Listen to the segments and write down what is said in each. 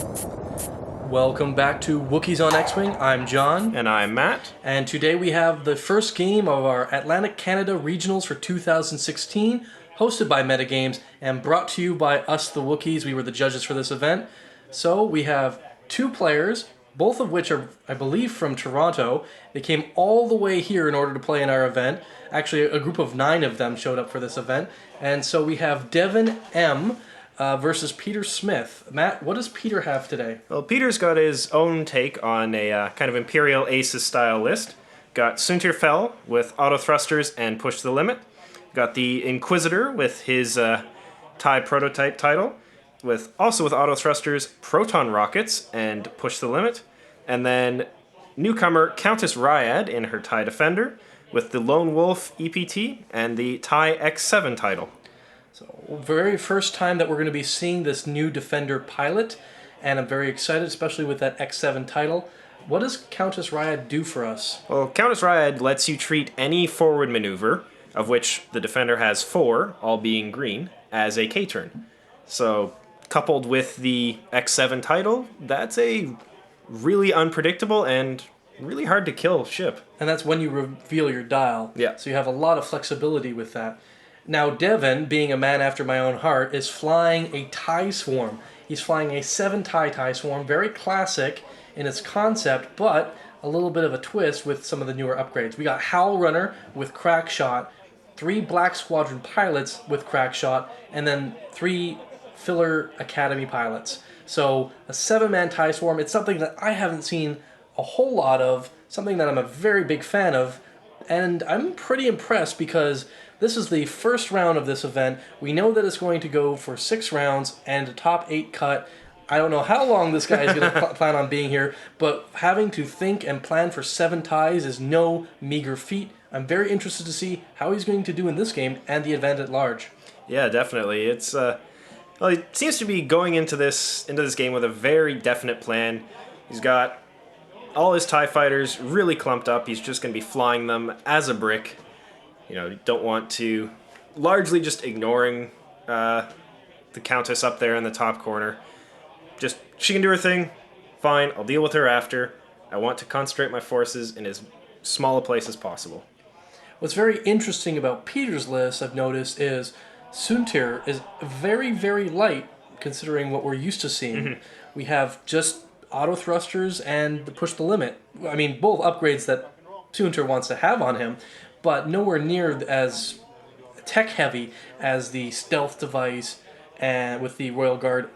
Welcome back to Wookies on X-Wing. I'm Jon. And I'm Matt. And today we have the first game of our Atlantic Canada Regionals for 2016, hosted by MetaGameZ and brought to you by us, the Wookies. We were the judges for this event. So we have two players, both of which are, I believe, from Toronto. They came all the way here in order to play in our event. Actually, a group of 9 of them showed up for this event. And so we have Devon M. Versus Peter Smith. Matt, what does Peter have today? Well, Peter's got his own take on a kind of Imperial Aces style list. Got Soontir Fell with auto thrusters and push the limit. Got the Inquisitor with his TIE prototype title, also with auto thrusters, Proton Rockets and push the limit. And then newcomer Countess Ryad in her TIE Defender with the Lone Wolf EPT and the TIE X7 title. So, very first time that we're going to be seeing this new Defender pilot, and I'm very excited, especially with that X7 title. What does Countess Ryad do for us? Well, Countess Ryad lets you treat any forward maneuver, of which the Defender has 4, all being green, as a K-turn. So, coupled with the X7 title, that's a really unpredictable and really hard to kill ship. And that's when you reveal your dial. Yeah. So you have a lot of flexibility with that. Now, Devon, being a man after my own heart, is flying a TIE Swarm. He's flying a 7-TIE Swarm, very classic in its concept, but a little bit of a twist with some of the newer upgrades. We got Howl Runner with Crack Shot, 3 Black Squadron pilots with Crack Shot, and then 3 filler Academy pilots. So, a 7-man TIE Swarm, it's something that I haven't seen a whole lot of, something that I'm a very big fan of, and I'm pretty impressed because this is the first round of this event. We know that it's going to go for 6 rounds and a top 8 cut. I don't know how long this guy is going to plan on being here, but having to think and plan for 7 ties is no meager feat. I'm very interested to see how he's going to do in this game and the event at large. Yeah, definitely. It's well, he seems to be going into this game with a very definite plan. He's got all his TIE fighters really clumped up. He's just going to be flying them as a brick. You know, don't want to, largely just ignoring the Countess up there in the top corner. Just, she can do her thing, fine, I'll deal with her after. I want to concentrate my forces in as small a place as possible. What's very interesting about Peter's list, I've noticed, is Soontir is very, very light, considering what we're used to seeing. Mm-hmm. We have just auto thrusters and the push the limit. I mean, both upgrades that Soontir wants to have on him, but nowhere near as tech-heavy as the stealth device and with the Royal Guard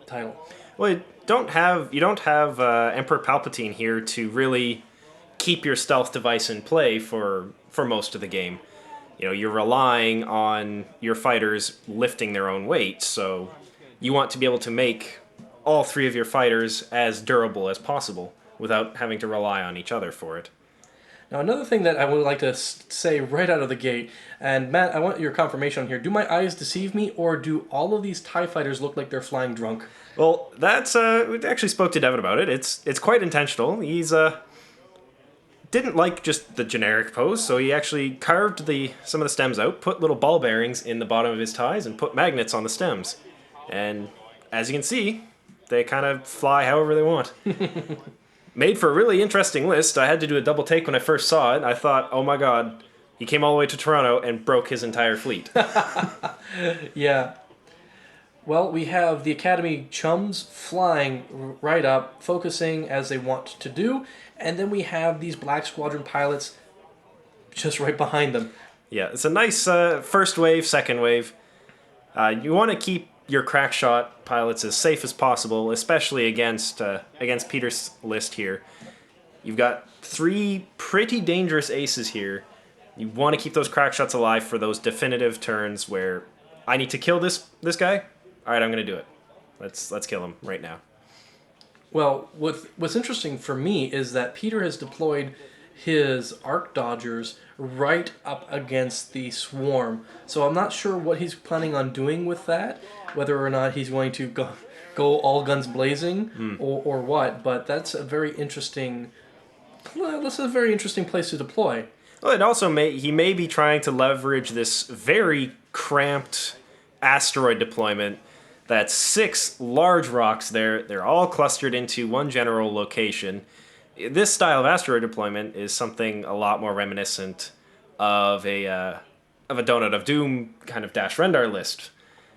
title. Well, you don't have Emperor Palpatine here to really keep your stealth device in play for most of the game. You know, you're relying on your fighters lifting their own weight, so you want to be able to make all 3 of your fighters as durable as possible without having to rely on each other for it. Now, another thing that I would like to say right out of the gate, and Matt, I want your confirmation on here. Do my eyes deceive me, or do all of these TIE fighters look like they're flying drunk? Well, that's, we actually spoke to Devon about it. It's quite intentional. He's, didn't like just the generic pose, so he actually carved some of the stems out, put little ball bearings in the bottom of his ties, and put magnets on the stems. And as you can see, they kind of fly however they want. Made for a really interesting list. I had to do a double take when I first saw it. I thought, oh my god, he came all the way to Toronto and broke his entire fleet. Yeah. Well, we have the Academy chums flying right up, focusing as they want to do, and then we have these Black Squadron pilots just right behind them. Yeah, it's a nice first wave, second wave. You want to keep your crack shot pilots as safe as possible, especially against Peter's list here. You've got 3 pretty dangerous aces here. You want to keep those crack shots alive for those definitive turns where I need to kill this guy. All right, I'm going to do it. Let's kill him right now. Well, what's interesting for me is that Peter has deployed his arc dodgers right up against the swarm. So I'm not sure what he's planning on doing with that, whether or not he's going to go all guns blazing or what, but that's a very interesting place to deploy. Well, it also he may be trying to leverage this very cramped asteroid deployment That's 6 large rocks there. They're all clustered into one general location. This style of asteroid deployment is something a lot more reminiscent of a Donut of Doom kind of Dash Rendar list.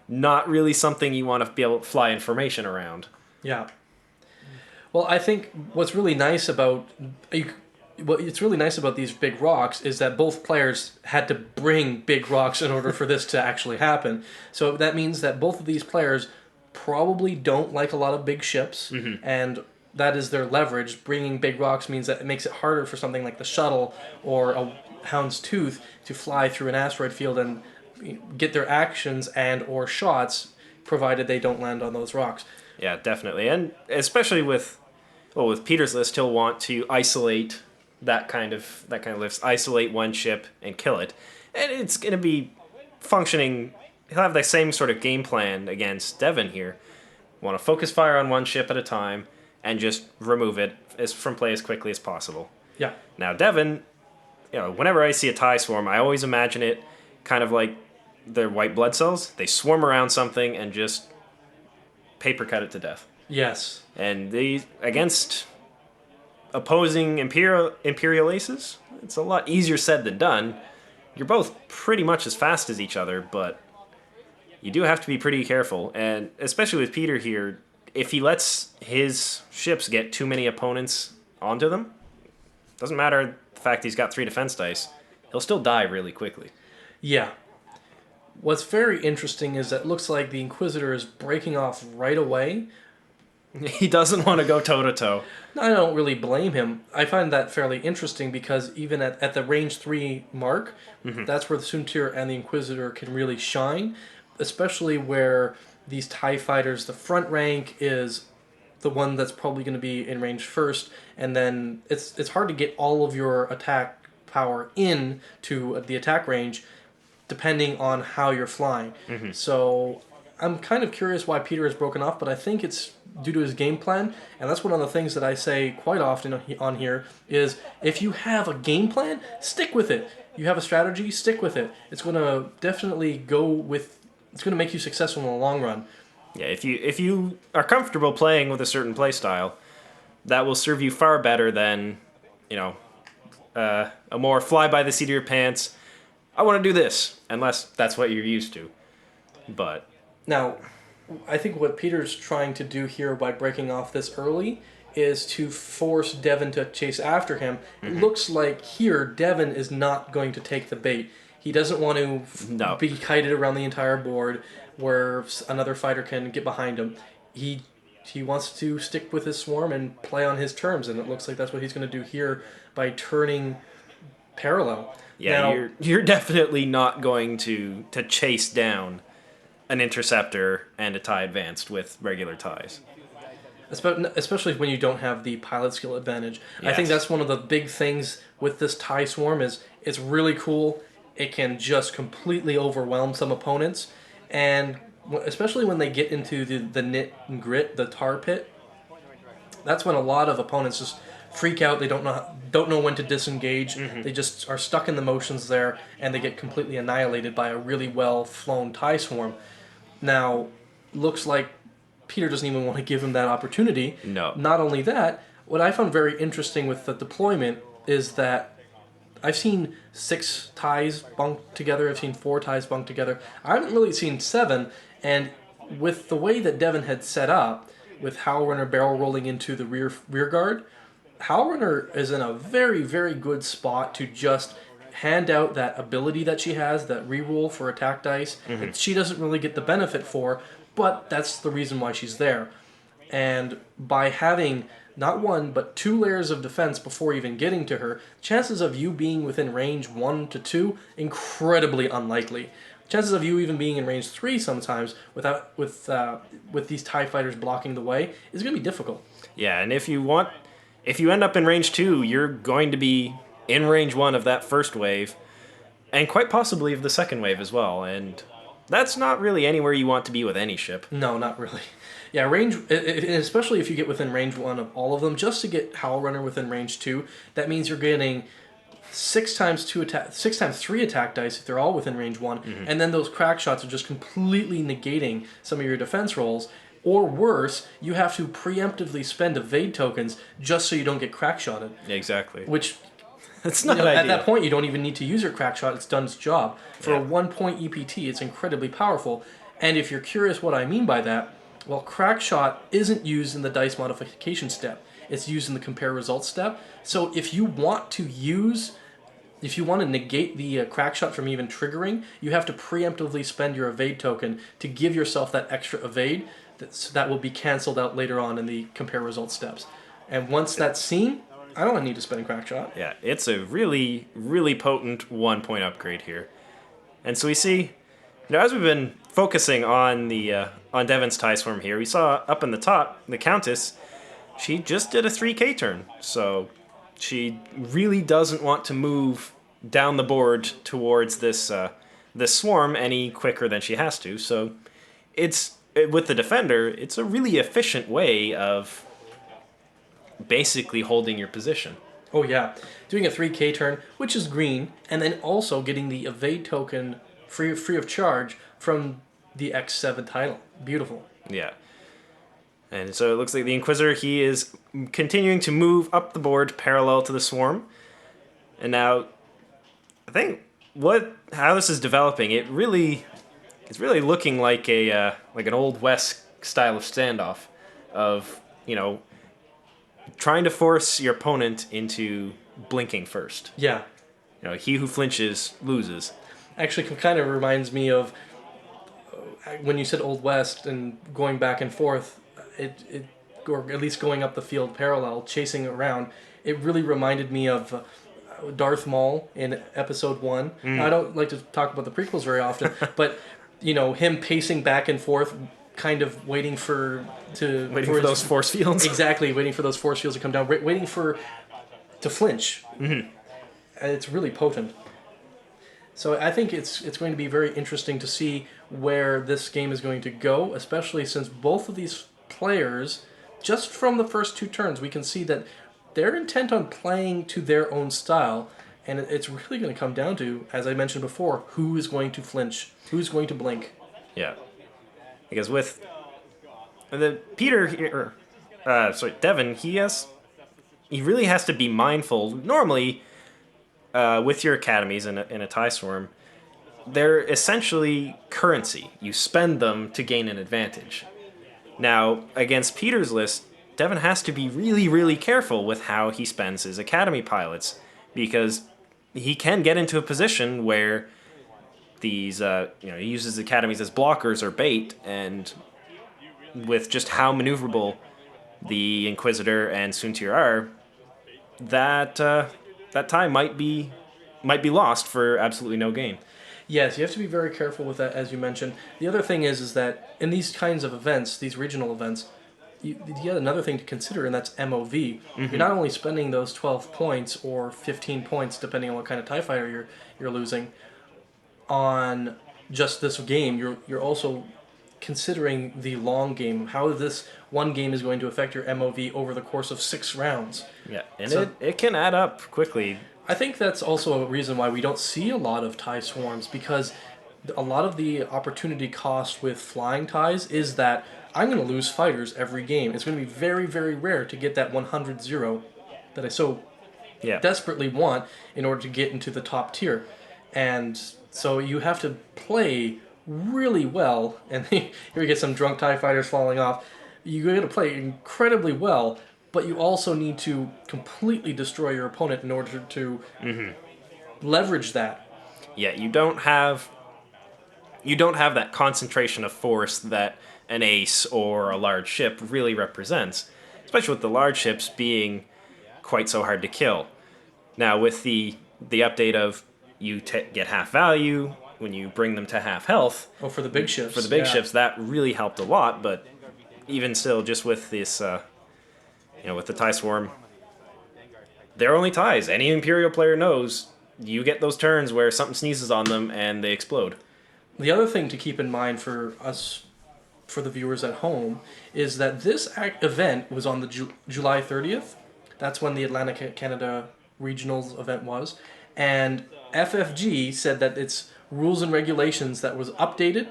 Not really something you want to be able to fly information around. Yeah. Well, I think what's really nice about these big rocks is that both players had to bring big rocks in order for this to actually happen. So that means that both of these players probably don't like a lot of big ships, and that is their leverage. Bringing big rocks means that it makes it harder for something like the shuttle or a Hound's Tooth to fly through an asteroid field and get their actions and or shots, provided they don't land on those rocks. Yeah, definitely. And especially with Peter's list, he'll want to isolate that kind of list, isolate one ship and kill it. And it's going to be functioning. He'll have the same sort of game plan against Devon here. Want to focus fire on one ship at a time and just remove it from play as quickly as possible. Yeah. Now, Devon, whenever I see a TIE swarm, I always imagine it kind of like their white blood cells. They swarm around something and just paper cut it to death. Yes. And against opposing Imperial aces, it's a lot easier said than done. You're both pretty much as fast as each other, but you do have to be pretty careful. And especially with Peter here, if he lets his ships get too many opponents onto them, doesn't matter the fact he's got 3 defense dice, he'll still die really quickly. Yeah. What's very interesting is that it looks like the Inquisitor is breaking off right away. He doesn't want to go toe-to-toe. I don't really blame him. I find that fairly interesting because even at the range 3 mark, that's where the Soontir and the Inquisitor can really shine, especially where these TIE fighters, the front rank is the one that's probably going to be in range first, and then it's hard to get all of your attack power in to the attack range depending on how you're flying. So I'm kind of curious why Peter has broken off, but I think it's due to his game plan, and that's one of the things that I say quite often on here is if you have a game plan, stick with it. You have a strategy, stick with it. It's going to definitely it's going to make you successful in the long run. Yeah, if you are comfortable playing with a certain play style, that will serve you far better than, a more fly by the seat of your pants. I want to do this, unless that's what you're used to. But now, I think what Peter's trying to do here by breaking off this early is to force Devon to chase after him. It looks like here Devon is not going to take the bait. He doesn't want to be kited around the entire board where another fighter can get behind him. He wants to stick with his swarm and play on his terms, and it looks like that's what he's going to do here by turning parallel. Yeah, now, you're definitely not going to chase down an interceptor and a TIE advanced with regular TIEs. Especially when you don't have the pilot skill advantage. Yes. I think that's one of the big things with this TIE swarm is it's really cool. It can just completely overwhelm some opponents, and especially when they get into the knit and grit, the tar pit, that's when a lot of opponents just freak out. They don't know when to disengage. They just are stuck in the motions there, and they get completely annihilated by a really well flown TIE swarm. Now, looks like Peter doesn't even want to give him that opportunity. No. Not only that, what I found very interesting with the deployment is that I've seen 6 TIEs bunked together. I've seen 4 TIEs bunked together. I haven't really seen 7, and with the way that Devon had set up, with Howl Runner barrel rolling into the rear guard, Howl Runner is in a very, very good spot to just hand out that ability that she has, that reroll for attack dice, that she doesn't really get the benefit for, but that's the reason why she's there. And by having not 1, but 2 layers of defense before even getting to her, chances of you being within range 1 to 2, incredibly unlikely. Chances of you even being in range 3 sometimes with these TIE fighters blocking the way is going to be difficult. Yeah, and if you end up in range 2, you're going to be in range 1 of that first wave, and quite possibly of the second wave as well, and that's not really anywhere you want to be with any ship. No, not really. Yeah, especially if you get within range 1 of all of them, just to get Howl Runner within range 2, that means you're getting 6 times 3 attack dice if they're all within range 1, and then those crack shots are just completely negating some of your defense rolls. Or worse, you have to preemptively spend evade tokens just so you don't get crack shotted. Exactly. Which, It's not ideal. at that point, you don't even need to use your crack shot. It's done its job. For a 1 point EPT, it's incredibly powerful. And if you're curious what I mean by that, well, crack shot isn't used in the dice modification step. It's used in the compare results step. So if you want to negate the crack shot from even triggering, you have to preemptively spend your evade token to give yourself that extra evade that will be canceled out later on in the compare results steps. And once that's seen, I don't need to spend a crack shot. Yeah, it's a really, really potent 1 point upgrade here. And so we see, as we've been focusing on the on Devon's tie swarm here, we saw up in the top, the Countess, she just did a 3k turn. So she really doesn't want to move down the board towards this swarm any quicker than she has to. So with the defender, it's a really efficient way of basically holding your position. Oh yeah, doing a 3k turn, which is green, and then also getting the evade token free of charge from the X7 title. Beautiful. Yeah. And so it looks like the Inquisitor, he is continuing to move up the board parallel to the swarm. And now, I think how this is developing, it's really looking like an Old West style of standoff of, trying to force your opponent into blinking first. Yeah. He who flinches loses. Actually, kind of reminds me of when you said Old West and going back and forth, or at least going up the field parallel, chasing around. It really reminded me of Darth Maul in Episode 1. Now, I don't like to talk about the prequels very often, but him pacing back and forth, kind of waiting for those force fields. Exactly, waiting for those force fields to come down, waiting to flinch. Mm-hmm. And it's really potent. So I think it's going to be very interesting to see where this game is going to go, especially since both of these players, just from the first 2 turns, we can see that they're intent on playing to their own style, and it's really going to come down to, as I mentioned before, who is going to flinch, who's going to blink. Yeah. Because with Peter here, Devon, he really has to be mindful. Normally, with your academies in a tie swarm, they're essentially currency. You spend them to gain an advantage. Now, against Peter's list, Devon has to be really, really careful with how he spends his academy pilots, because he can get into a position where these, he uses academies as blockers or bait, and with just how maneuverable the Inquisitor and Soontir are, that tie might be lost for absolutely no gain. Yes, you have to be very careful with that, as you mentioned. The other thing is that in these kinds of events, these regional events, you have another thing to consider, and that's MOV. Mm-hmm. You're not only spending those 12 points or 15 points, depending on what kind of TIE fighter you're losing, on just this game. You're also considering the long game, how this one game is going to affect your MOV over the course of 6 rounds. Yeah, and it can add up quickly. I think that's also a reason why we don't see a lot of TIE swarms, because a lot of the opportunity cost with flying TIEs is that I'm going to lose fighters every game. It's going to be very, very rare to get that 100-0 that I so desperately want in order to get into the top tier. And so you have to play really well, and here we get some drunk TIE fighters falling off. You got to play incredibly well, but you also need to completely destroy your opponent in order to leverage that. Yeah, you don't have that concentration of force that an ace or a large ship really represents, especially with the large ships being quite so hard to kill. Now, with the update of you get half value when you bring them to half health. Oh, for the big ships. For the big ships, that really helped a lot, but even still, just with this, with the TIE Swarm, they're only TIEs. Any Imperial player knows you get those turns where something sneezes on them and they explode. The other thing to keep in mind for us, for the viewers at home, is that this event was on the July 30th. That's when the Atlantic Canada Regionals event was. And FFG said that it's rules and regulations that was updated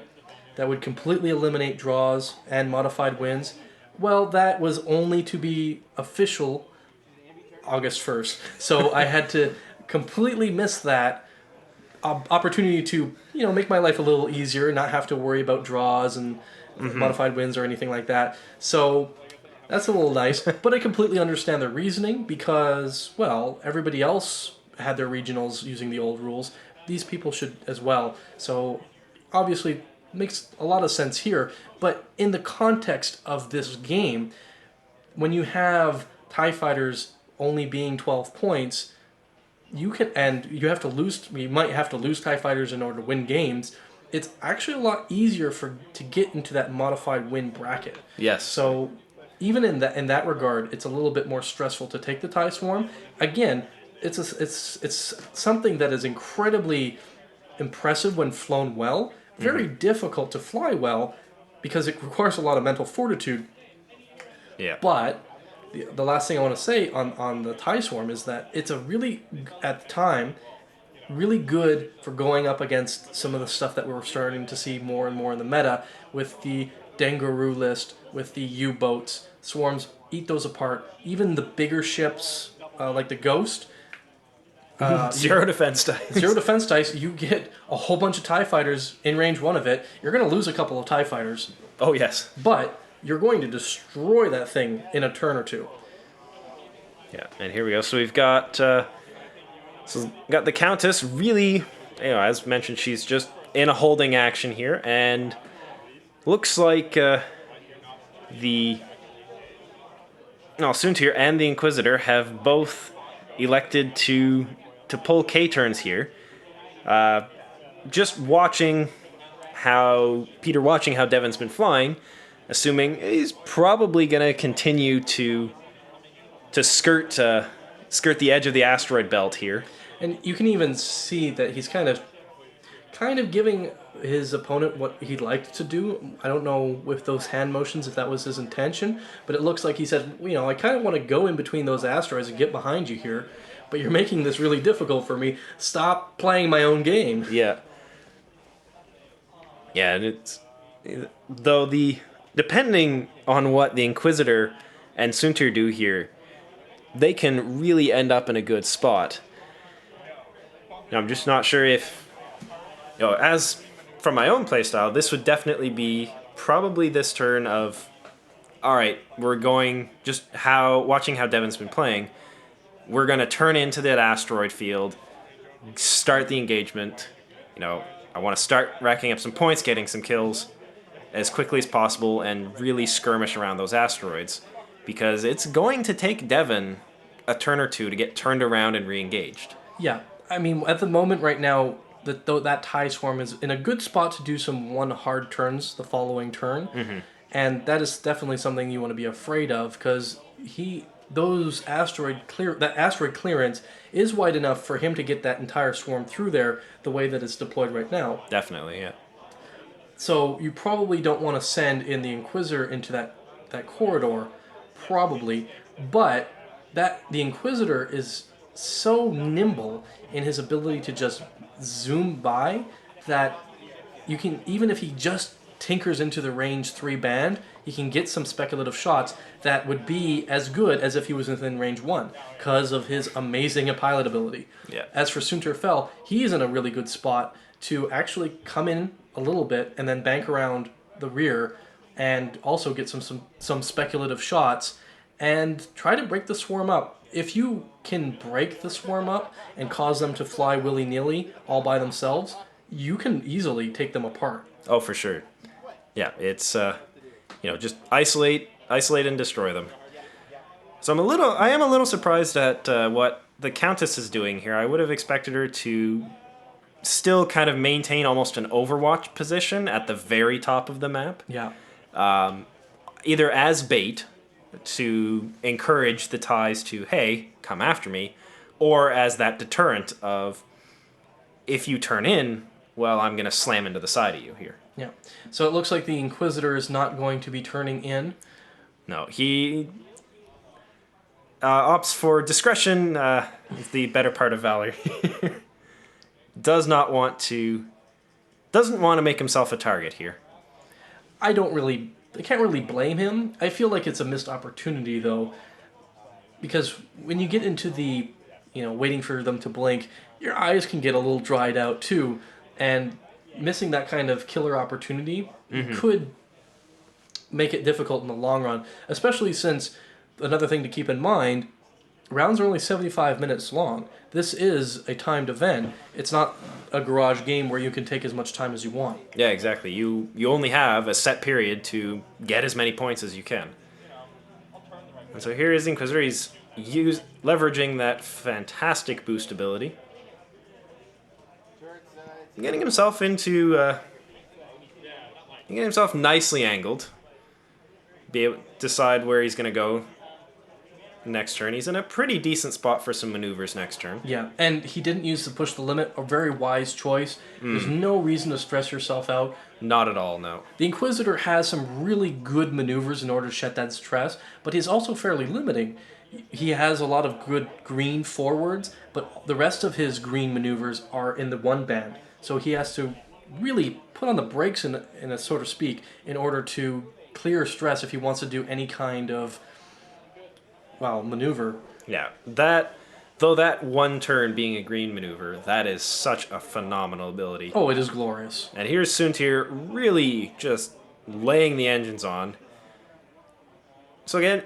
that would completely eliminate draws and modified wins. Well, that was only to be official August 1st. So I had to completely miss that opportunity to, make my life a little easier, not have to worry about draws and modified wins or anything like that. So that's a little nice, but I completely understand their reasoning because, well, everybody else had their regionals using the old rules. These people should as well. So obviously makes a lot of sense here, but in the context of this game, when you have TIE fighters only being 12 points, you might have to lose TIE fighters in order to win games. It's actually a lot easier to get into that modified win bracket. Yes. So even in that regard, it's a little bit more stressful to take the TIE Swarm. Again, it's something that is incredibly impressive when flown well. Very difficult to fly well because it requires a lot of mental fortitude. Yeah. But the last thing I want to say on the TIE Swarm is that it's at the time, really good for going up against some of the stuff that we're starting to see more and more in the meta with the Dengaroo list, with the U-boats. Swarms, eat those apart. Even the bigger ships, like the Ghost. Zero defense dice. Zero defense dice, you get a whole bunch of TIE fighters in range one of it. You're going to lose a couple of TIE fighters. Oh, yes. But you're going to destroy that thing in a turn or two. Yeah, and here we go. So we've got the Countess. Really, as mentioned, she's just in a holding action here, and looks like Soontir and the Inquisitor have both elected to pull K-turns here. Just watching how Devon's been flying, assuming he's probably going to continue to skirt the edge of the asteroid belt here. And you can even see that he's kind of giving his opponent what he'd like to do. I don't know with those hand motions if that was his intention, but it looks like he said, I kind of want to go in between those asteroids and get behind you here, but you're making this really difficult for me. Stop playing my own game. Yeah. Yeah, and depending on what the Inquisitor and Soontir do here, they can really end up in a good spot. Now, I'm just not sure if, as from my own playstyle, this would definitely be probably this turn of, all right, we're going, watching how Devon's been playing, we're going to turn into that asteroid field, start the engagement. I want to start racking up some points, getting some kills as quickly as possible, and really skirmish around those asteroids. Because it's going to take Devon a turn or two to get turned around and re-engaged. Yeah, I mean, at the moment right now, that TIE Swarm is in a good spot to do some one hard turns the following turn. Mm-hmm. And that is definitely something you want to be afraid of, because that asteroid clearance is wide enough for him to get that entire swarm through there the way that it's deployed right now. Definitely, yeah. So you probably don't want to send in the Inquisitor into that corridor, probably, but the Inquisitor is so nimble in his ability to just zoom by that you can, even if he just tinkers into the range 3 band, he can get some speculative shots that would be as good as if he was within range 1 because of his amazing pilot ability. Yeah. As for Soontir Fel, he's in a really good spot to actually come in a little bit and then bank around the rear and also get some speculative shots and try to break the swarm up. If you can break the swarm up and cause them to fly willy-nilly all by themselves, you can easily take them apart. Oh, for sure. Yeah, it's just isolate and destroy them. So I am a little surprised at what the Countess is doing here. I would have expected her to still kind of maintain almost an Overwatch position at the very top of the map. Yeah. Either as bait to encourage the TIEs to, hey, come after me, or as that deterrent of, if you turn in, well, I'm going to slam into the side of you here. Yeah. So it looks like the Inquisitor is not going to be turning in. No, opts for discretion, the better part of valor. Doesn't want to make himself a target here. I can't really blame him. I feel like it's a missed opportunity though, because when you get into the, waiting for them to blink, your eyes can get a little dried out too, and missing that kind of killer opportunity could make it difficult in the long run, especially since another thing to keep in mind, rounds are only 75 minutes long. This is a timed event. It's not a garage game where you can take as much time as you want. Yeah, exactly. You only have a set period to get as many points as you can. And so here is Inquisitor. He's leveraging that fantastic boost ability. Getting himself nicely angled. Be able to decide where he's going to go next turn. He's in a pretty decent spot for some maneuvers next turn. Yeah, and he didn't use the push the limit, a very wise choice. There's no reason to stress yourself out. Not at all, no. The Inquisitor has some really good maneuvers in order to shed that stress, but he's also fairly limiting. He has a lot of good green forwards, but the rest of his green maneuvers are in the one band. So he has to really put on the brakes, in a so to speak, in order to clear stress if he wants to do any kind of maneuver. Yeah, that one turn being a green maneuver, that is such a phenomenal ability. Oh, it is glorious. And here's Soontir really just laying the engines on. So again,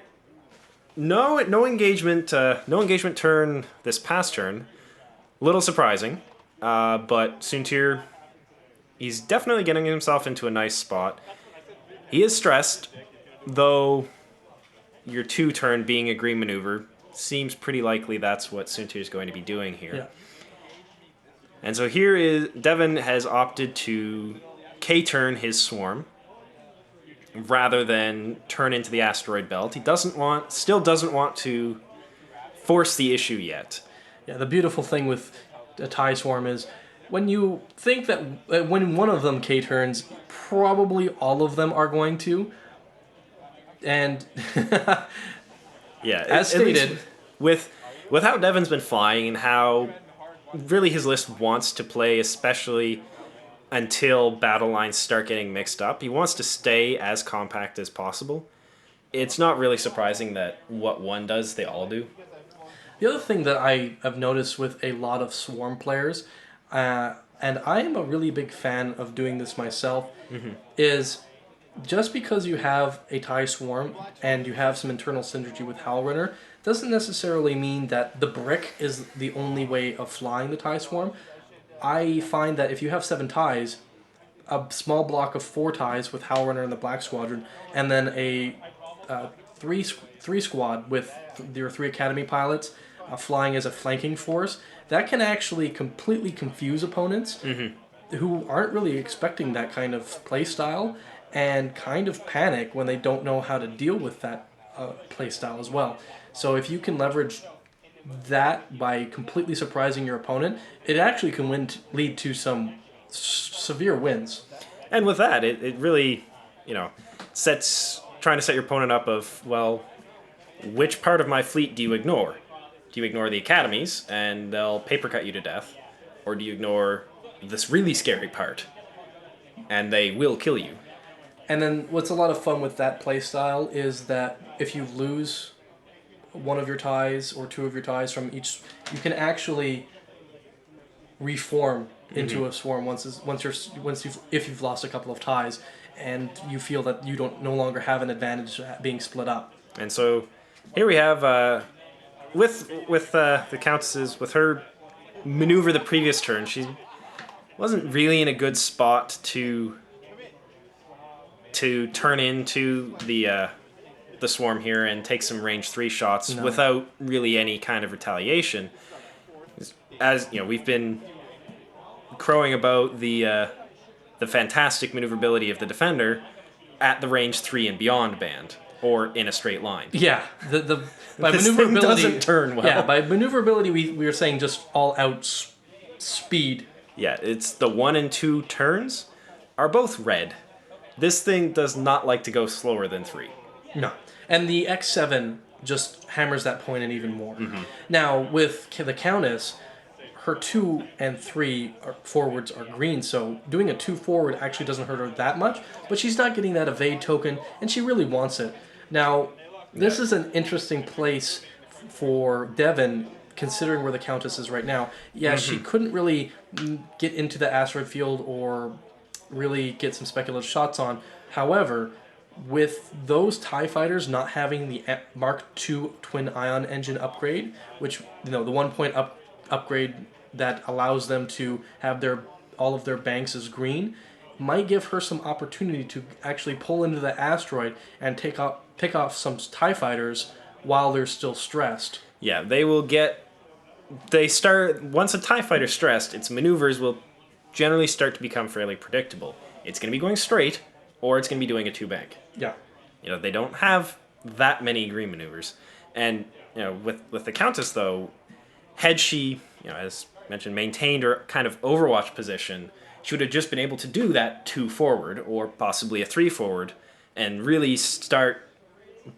no engagement turn this past turn. Little surprising, but Soontir, he's definitely getting himself into a nice spot. He is stressed, though. Your 2-turn being a green maneuver seems pretty likely that's what Soontir is going to be doing here. Yeah. And so here is Devon has opted to K-turn his swarm rather than turn into the asteroid belt. He still doesn't want to force the issue yet. Yeah, the beautiful thing with a TIE swarm is when you think that when one of them K-turns, probably all of them are going to. And yeah, as stated, with how Devon's been flying and how really his list wants to play, especially until battle lines start getting mixed up, he wants to stay as compact as possible. It's not really surprising that what one does, they all do. The other thing that I have noticed with a lot of swarm players, and I am a really big fan of doing this myself, is just because you have a TIE swarm and you have some internal synergy with Howl Runner doesn't necessarily mean that the brick is the only way of flying the TIE swarm. I find that if you have 7 TIEs, a small block of 4 TIEs with Howl Runner and the Black Squadron, and then a three squad with your 3 Academy pilots flying as a flanking force, that can actually completely confuse opponents who aren't really expecting that kind of play style, and kind of panic when they don't know how to deal with that playstyle as well. So if you can leverage that by completely surprising your opponent, it actually can lead to some severe wins. And with that, it really, trying to set your opponent up of, which part of my fleet do you ignore? Do you ignore the academies and they'll paper cut you to death? Or do you ignore this really scary part and they will kill you? And then what's a lot of fun with that playstyle is that if you lose one of your ties or 2 of your ties from each, you can actually reform into a swarm if you've lost a couple of ties and you feel that you no longer have an advantage being split up. And so here we have with the Countesses, with her maneuver the previous turn, she wasn't really in a good spot to turn into the swarm here and take some range 3 shots without really any kind of retaliation. As we've been crowing about the fantastic maneuverability of the defender at the range 3 and beyond band, or in a straight line. Yeah, by this maneuverability thing doesn't turn well. Yeah, by maneuverability we were saying just all out speed. Yeah, it's the 1 and 2 turns are both red. This thing does not like to go slower than 3. No. And the X7 just hammers that point in even more. Now, with the Countess, her 2 and 3 forwards are green, so doing a 2 forward actually doesn't hurt her that much, but she's not getting that evade token, and she really wants it. Now, this is an interesting place for Devon, considering where the Countess is right now. Yeah, she couldn't really get into the asteroid field or really get some speculative shots on. However, with those TIE fighters not having the Mark II twin ion engine upgrade, which, the 1-point upgrade that allows them to have all of their banks as green, might give her some opportunity to actually pull into the asteroid and pick off some TIE fighters while they're still stressed. Yeah, once a TIE fighter's stressed, its maneuvers will generally start to become fairly predictable. It's going to be going straight, or it's going to be doing a 2-bank. Yeah. They don't have that many green maneuvers. And, with the Countess, though, had she, as mentioned, maintained her kind of Overwatch position, she would have just been able to do that 2 forward, or possibly a 3 forward, and really start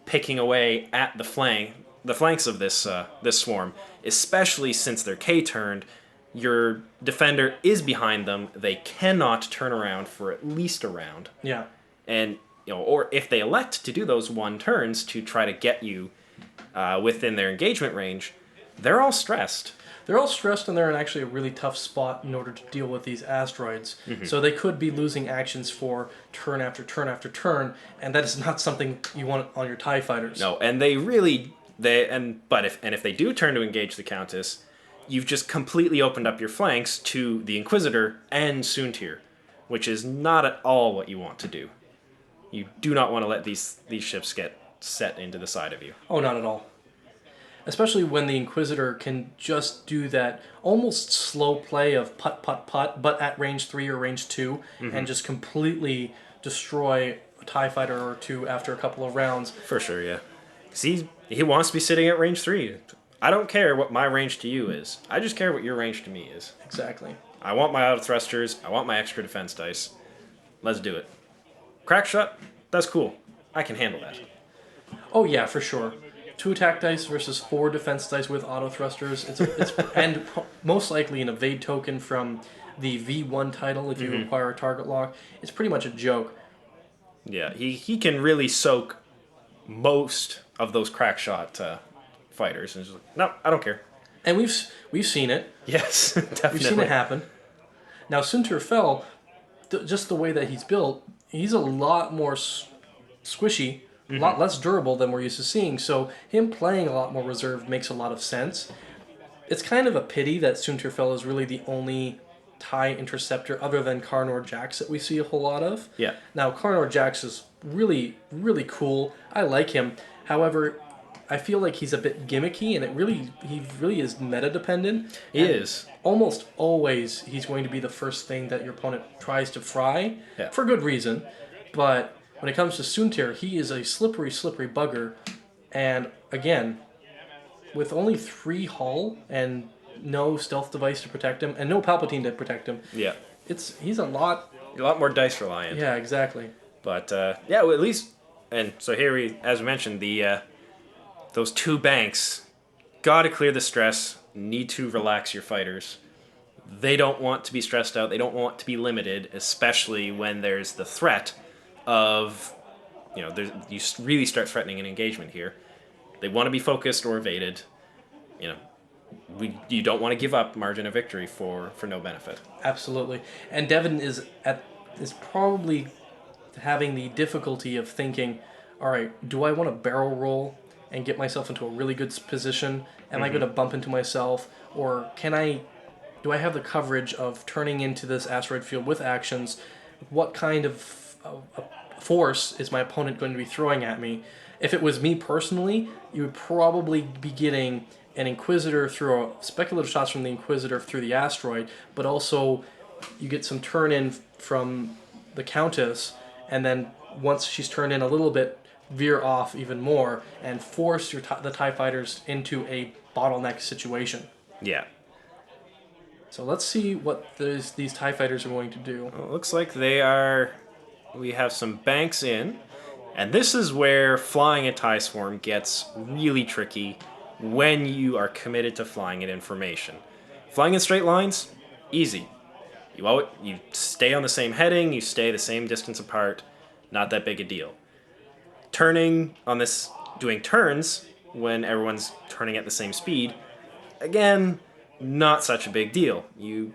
picking away at the flanks of this swarm, especially since they're K-turned. Your defender is behind them. They cannot turn around for at least a round. Yeah. And, or if they elect to do those 1 turns to try to get you within their engagement range, they're all stressed. They're all stressed, and they're in actually a really tough spot in order to deal with these asteroids. So they could be losing actions for turn after turn after turn, and that is not something you want on your TIE fighters. No, and if they do turn to engage the Countess, you've just completely opened up your flanks to the Inquisitor and Soontir, which is not at all what you want to do. You do not want to let these ships get set into the side of you. Oh, not at all. Especially when the Inquisitor can just do that almost slow play of putt, putt, putt, but at range 3 or range 2, and just completely destroy a TIE fighter or 2 after a couple of rounds. For sure, yeah. See, he wants to be sitting at range 3. I don't care what my range to you is. I just care what your range to me is. Exactly. I want my auto thrusters. I want my extra defense dice. Let's do it. Crack shot, that's cool. I can handle that. Oh yeah, for sure. 2 attack dice versus 4 defense dice with auto thrusters. And most likely an evade token from the V1 title if you require a target lock. It's pretty much a joke. Yeah, he can really soak most of those crack shot fighters, and just like, no, I don't care. And we've seen it. Yes, definitely. We've seen it happen. Now Soontir Fel, just the way that he's built, he's a lot more squishy. A lot less durable than we're used to seeing, so him playing a lot more reserve makes a lot of sense. It's kind of a pity that Soontir Fel is really the only TIE interceptor other than Karnor Jax that we see a whole lot of. Yeah. Now, Karnor Jax is really, really cool. I like him. However, I feel like he's a bit gimmicky, and he really is meta-dependent. He is. Almost always, he's going to be the first thing that your opponent tries to fry, for good reason, but when it comes to Soontir, he is a slippery, slippery bugger. And again, with only 3 hull and no stealth device to protect him, and no Palpatine to protect him, he's a lot more dice reliant. Yeah, exactly. But well, at least, and so here as we mentioned, those 2 banks, gotta clear the stress. Need to relax your fighters. They don't want to be stressed out. They don't want to be limited, especially when there's the threat of, you really start threatening an engagement here. They want to be focused or evaded. You don't want to give up margin of victory for no benefit. Absolutely. And Devon is probably having the difficulty of thinking, all right, do I want to barrel roll and get myself into a really good position? Am I going to bump into myself? Or do I have the coverage of turning into this asteroid field with actions? What kind of force is my opponent going to be throwing at me? If it was me personally, you would probably be getting an Inquisitor through speculative shots from the Inquisitor through the asteroid, but also you get some turn in from the Countess, and then once she's turned in a little bit, veer off even more and force the TIE fighters into a bottleneck situation. Yeah. So let's see what these TIE fighters are going to do. Well, it looks like we have some banks in, And this is where flying a TIE swarm gets really tricky when you are committed to flying in formation. Flying in straight lines, easy. You stay on the same heading, you stay the same distance apart, not that big a deal. Doing turns when everyone's turning at the same speed, again, not such a big deal. You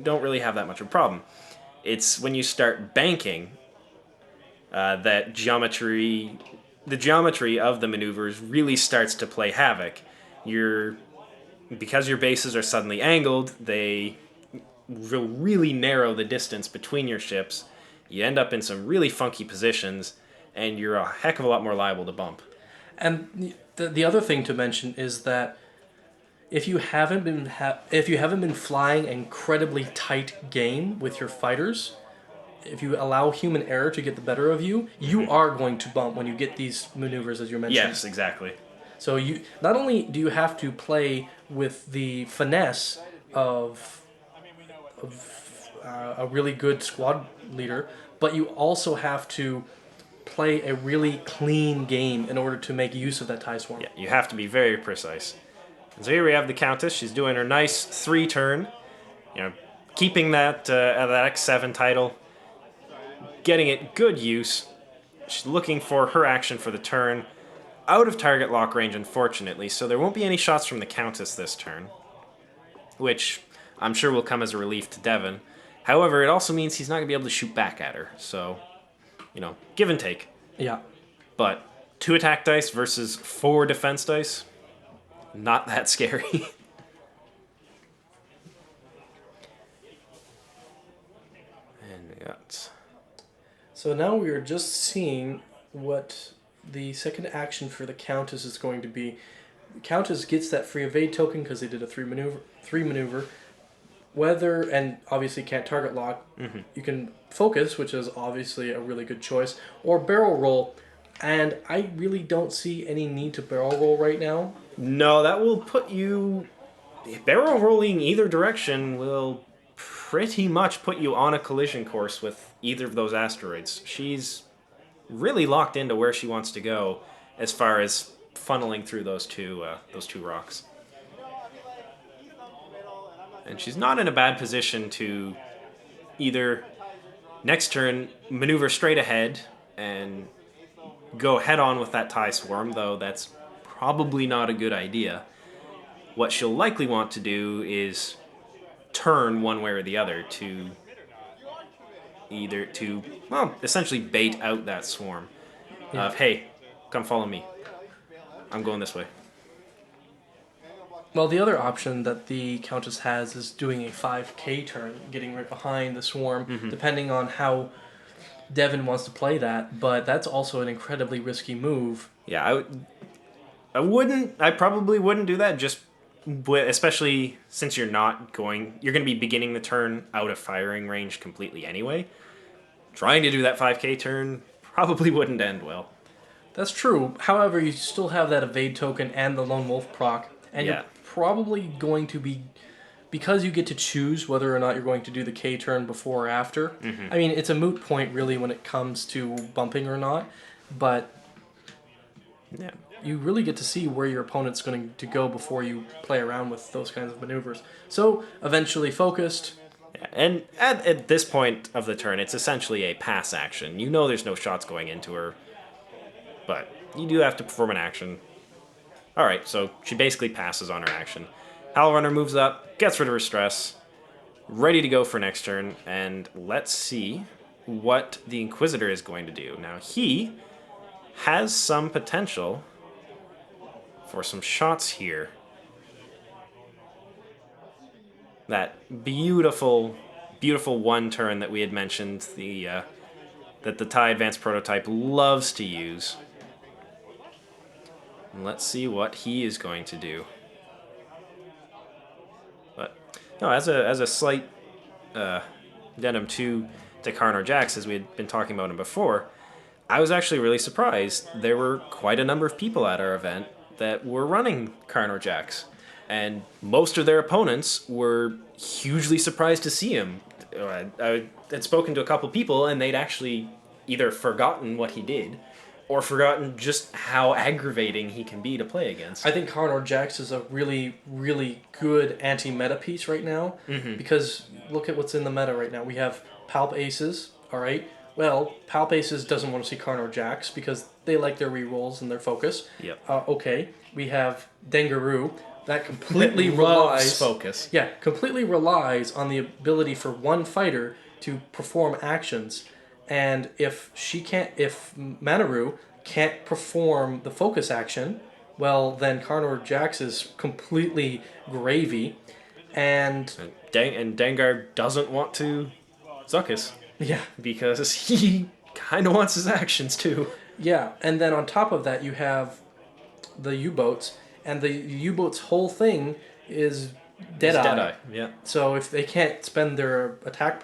don't really have that much of a problem. It's when you start banking that the geometry of the maneuvers really starts to play havoc. Because your bases are suddenly angled, they will really narrow the distance between your ships. You end up in some really funky positions, and you're a heck of a lot more liable to bump. And the other thing to mention is that if you haven't been flying an incredibly tight game with your fighters, if you allow human error to get the better of you, you are going to bump when you get these maneuvers, as you mentioned. Yes, exactly. So you not only do you have to play with the finesse of a really good squad leader, but you also have to play a really clean game in order to make use of that TIE swarm. Yeah, you have to be very precise. And so here we have the Countess. She's doing her nice 3-turn, keeping that X7 title, getting it good use. She's looking for her action for the turn. Out of target lock range, unfortunately, so there won't be any shots from the Countess this turn, which I'm sure will come as a relief to Devon. However, it also means he's not going to be able to shoot back at her, so, give and take. Yeah. But 2 attack dice versus 4 defense dice, not that scary. And we got... So now we are just seeing what the second action for the Countess is going to be. The Countess gets that free evade token because they did a 3 maneuver. And obviously can't target lock. Mm-hmm. You can focus, which is obviously a really good choice, or barrel roll. And I really don't see any need to barrel roll right now. No, that will put you... Barrel rolling either direction will pretty much put you on a collision course with either of those asteroids. She's really locked into where she wants to go as far as funneling through those two rocks. And she's not in a bad position to either next turn maneuver straight ahead and go head on with that TIE swarm, though that's probably not a good idea. What she'll likely want to do is turn one way or the other to essentially bait out that swarm of, hey, come follow me. I'm going this way. Well, the other option that the Countess has is doing a 5K turn, getting right behind the swarm, depending on how Devon wants to play that, but that's also an incredibly risky move. Yeah, I probably wouldn't do that, especially since you're going to be beginning the turn out of firing range completely anyway. Trying to do that 5K turn probably wouldn't end well. That's true. However, you still have that evade token and the Lone Wolf proc, and you're probably going to be, because you get to choose whether or not you're going to do the K turn before or after. Mm-hmm. I mean, it's a moot point really when it comes to bumping or not, but you really get to see where your opponent's going to go before you play around with those kinds of maneuvers. So, eventually focused. And at this point of the turn, it's essentially a pass action. You know there's no shots going into her, but you do have to perform an action. Alright, so she basically passes on her action. Howl Runner moves up, gets rid of her stress, ready to go for next turn, and let's see what the Inquisitor is going to do. Now, he has some potential for some shots here. That beautiful, beautiful one turn that we had mentioned, that the TIE Advanced Prototype loves to use. And let's see what he is going to do. But no, as a slight addendum to Karnor Jax, as we had been talking about him before, I was actually really surprised. There were quite a number of people at our event that were running Karnor Jax. And most of their opponents were hugely surprised to see him. I had spoken to a couple people, and they'd actually either forgotten what he did, or forgotten just how aggravating he can be to play against. I think Carnor Jax is a really, really good anti-meta piece right now, because look at what's in the meta right now. We have Palp Aces, all right? Well, Palp Aces doesn't want to see Carnor Jax because they like their rerolls and their focus. Yep. Okay, we have Dengaroo. That completely Loves relies... focus. Yeah, completely relies on the ability for one fighter to perform actions. And if Manaru can't perform the focus action, well, then Carnor Jax is completely gravy. And Dengar doesn't want to Zuckus. yeah, Because he kind of wants his actions too. yeah. And then on top of that, you have the U-boats, and the U-boats' whole thing is Deadeye. Deadeye, yeah. So if they can't spend their attack,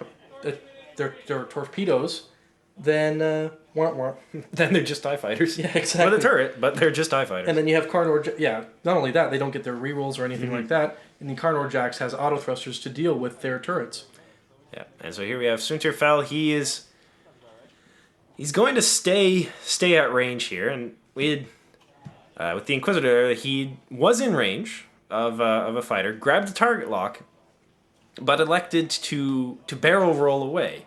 their torpedoes, then Then they're just TIE fighters. Yeah, exactly. With a turret, but they're just TIE fighters. And then you have Carnor... Yeah, not only that, they don't get their rerolls or anything like that. And the Carnor Jax has auto thrusters to deal with their turrets. Yeah, and so here we have Soontir Fel. He's going to stay at range here, and we had with the Inquisitor, he was in range of a fighter, grabbed the target lock, but elected to barrel roll away.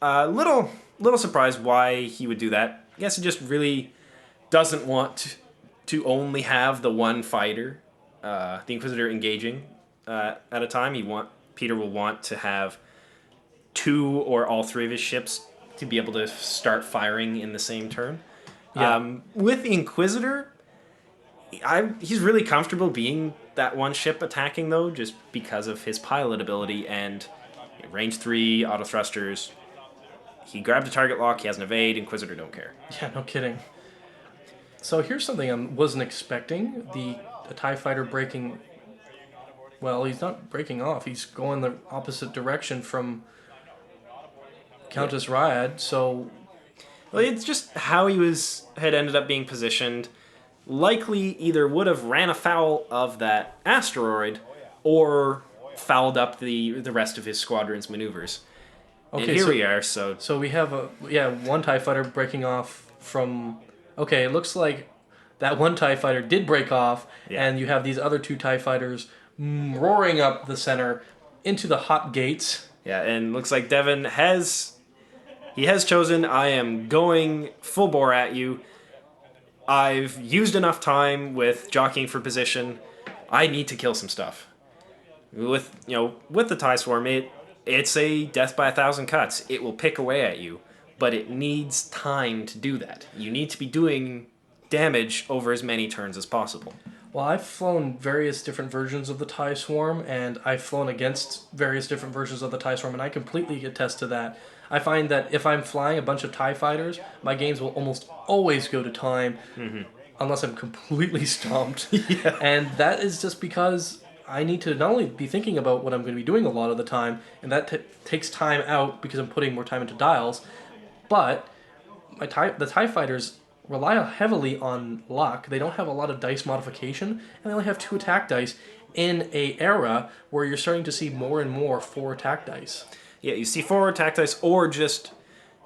Little surprised why he would do that. I guess he just really doesn't want to only have the one fighter, the Inquisitor, engaging at a time. Peter will want to have two or all three of his ships to be able to start firing in the same turn. Yeah. With the Inquisitor, he's really comfortable being that one ship attacking, though, just because of his pilot ability and range 3, auto thrusters. He grabbed a target lock, he has an evade, Inquisitor don't care. Yeah, no kidding. So here's something I wasn't expecting. The TIE fighter breaking... Well, he's not breaking off. He's going the opposite direction from Countess Ryad, so... Well, it's just how he had ended up being positioned. Likely either would have ran afoul of that asteroid or fouled up the rest of his squadron's maneuvers. Okay, and here we are, so... So we have one TIE fighter breaking off from... Okay, it looks like that one TIE fighter did break off, and you have these other two TIE fighters roaring up the center into the hot gates. Yeah, and looks like Devon has chosen, I am going full bore at you. I've used enough time with jockeying for position. I need to kill some stuff. With the TIE Swarm, it's a death by 1,000 cuts. It will pick away at you, but it needs time to do that. You need to be doing damage over as many turns as possible. Well, I've flown various different versions of the TIE Swarm, and I've flown against various different versions of the TIE Swarm, and I completely attest to that. I find that if I'm flying a bunch of TIE fighters, my games will almost always go to time, unless I'm completely stomped. Yeah. And that is just because I need to not only be thinking about what I'm going to be doing a lot of the time, and that takes time out because I'm putting more time into dials, but the TIE fighters rely heavily on luck. They don't have a lot of dice modification, and they only have 2 attack dice in an era where you're starting to see more and more 4 attack dice. Yeah, you see 4 attack dice or just